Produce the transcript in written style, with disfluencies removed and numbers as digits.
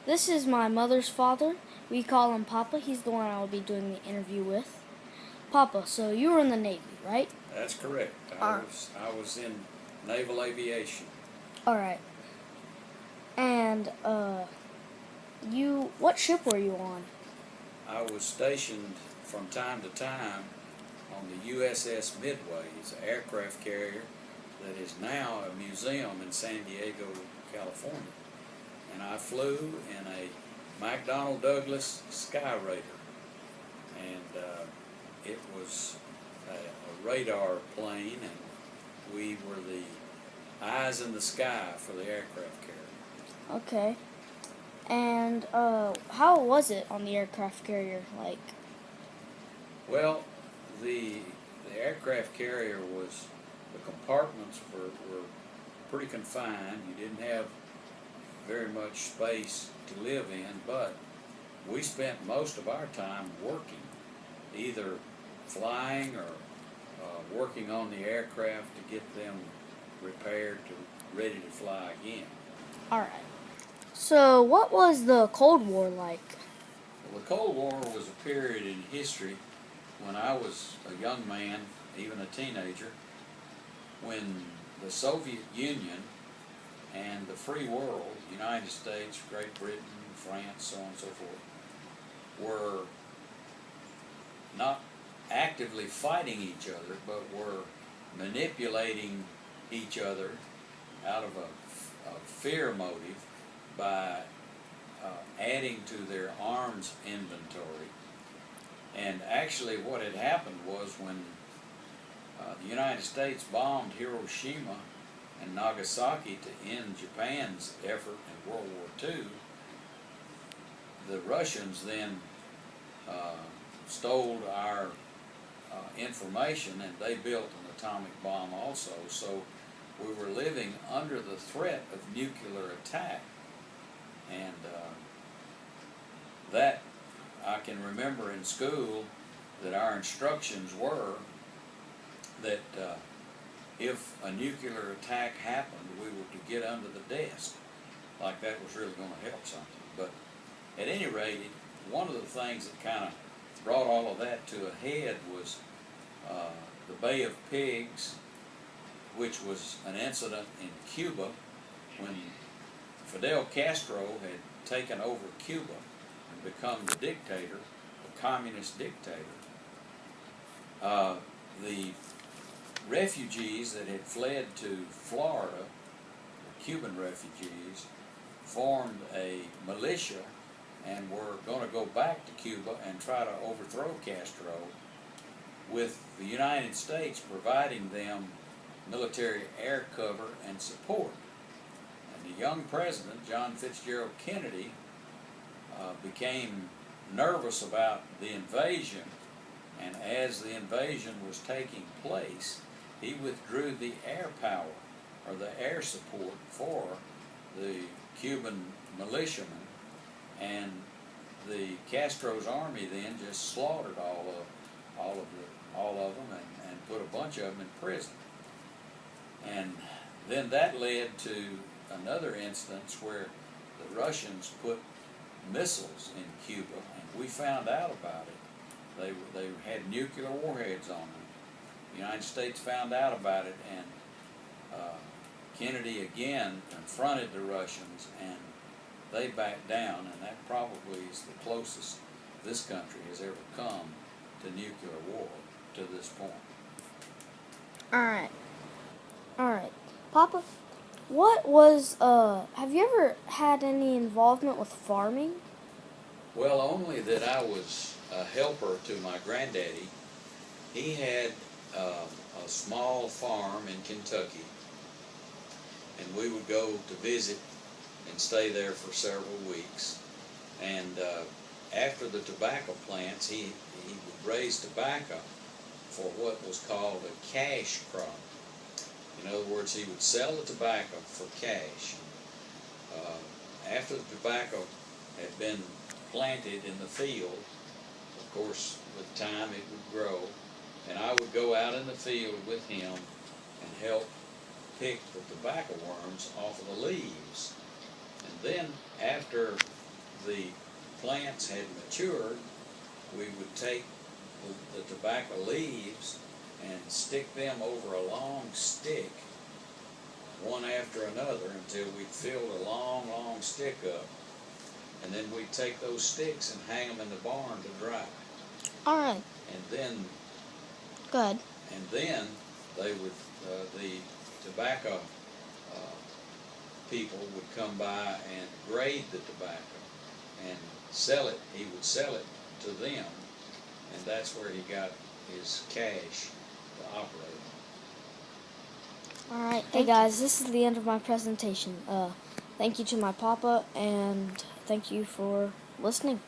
This is my mother's father. We call him Papa. He's the one I will be doing the interview with. Papa, so you were in the Navy, right? That's correct. Alright. I was in naval aviation. Alright. And, what ship were you on? I was stationed from time to time on the USS Midway. It's an aircraft carrier that is now a museum in San Diego, California. And I flew in a McDonnell Douglas Skyraider. And it was a radar plane, and we were the eyes in the sky for the aircraft carrier. Okay. And, how was it on the aircraft carrier? Like, Well, the aircraft carrier was, the compartments were pretty confined. You didn't have very much space to live in, but we spent most of our time working, either flying or working on the aircraft to get them repaired to ready to fly again. alright. So, what was the Cold War like? Well, the Cold War was a period in history when I was a young man, even a teenager, when the Soviet Union and the free world, United States, Great Britain, France, so on and so forth, were not actively fighting each other, but were manipulating each other out of a fear motive by adding to their arms inventory. And actually what had happened was when the United States bombed Hiroshima and Nagasaki to end Japan's effort in World War II, the Russians then stole our information, and they built an atomic bomb also. So we were living under the threat of nuclear attack. And that I can remember in school that our instructions were that if a nuclear attack happened, we were to get under the desk, like that was really going to help something. But at any rate, one of the things that kind of brought all of that to a head was the Bay of Pigs, which was an incident in Cuba when Fidel Castro had taken over Cuba and become the dictator, the communist dictator. The refugees that had fled to Florida, the Cuban refugees, formed a militia and were going to go back to Cuba and try to overthrow Castro, with the United States providing them military air cover and support. And the young president, John Fitzgerald Kennedy, became nervous about the invasion, and as the invasion was taking place, he withdrew the air power or the air support for the Cuban militiamen, and the Castro's army then just slaughtered all of them and put a bunch of them in prison. And then that led to another instance where the Russians put missiles in Cuba, and we found out about it. They had nuclear warheads on them. The United States found out about it, and Kennedy again confronted the Russians, and they backed down, and that probably is the closest this country has ever come to nuclear war to this point. Alright. Alright. Papa, have you ever had any involvement with farming? Well, only that I was a helper to my granddaddy. He had a small farm in Kentucky, and we would go to visit and stay there for several weeks. And after the tobacco plants, he would raise tobacco for what was called a cash crop. In other words, he would sell the tobacco for cash. After the tobacco had been planted in the field, of course, with time it would grow, and I would go out in the field with him and help pick the tobacco worms off of the leaves. And then after the plants had matured, we would take the tobacco leaves and stick them over a long stick, one after another, until we'd filled a long, long stick up. And then we'd take those sticks and hang them in the barn to dry. All right. And then, Good. they would, the tobacco people would come by and grade the tobacco and sell it. He would sell it to them, and that's where he got his cash to operate. All right. Hey guys, this is the end of my presentation. Thank you to my papa, and thank you for listening.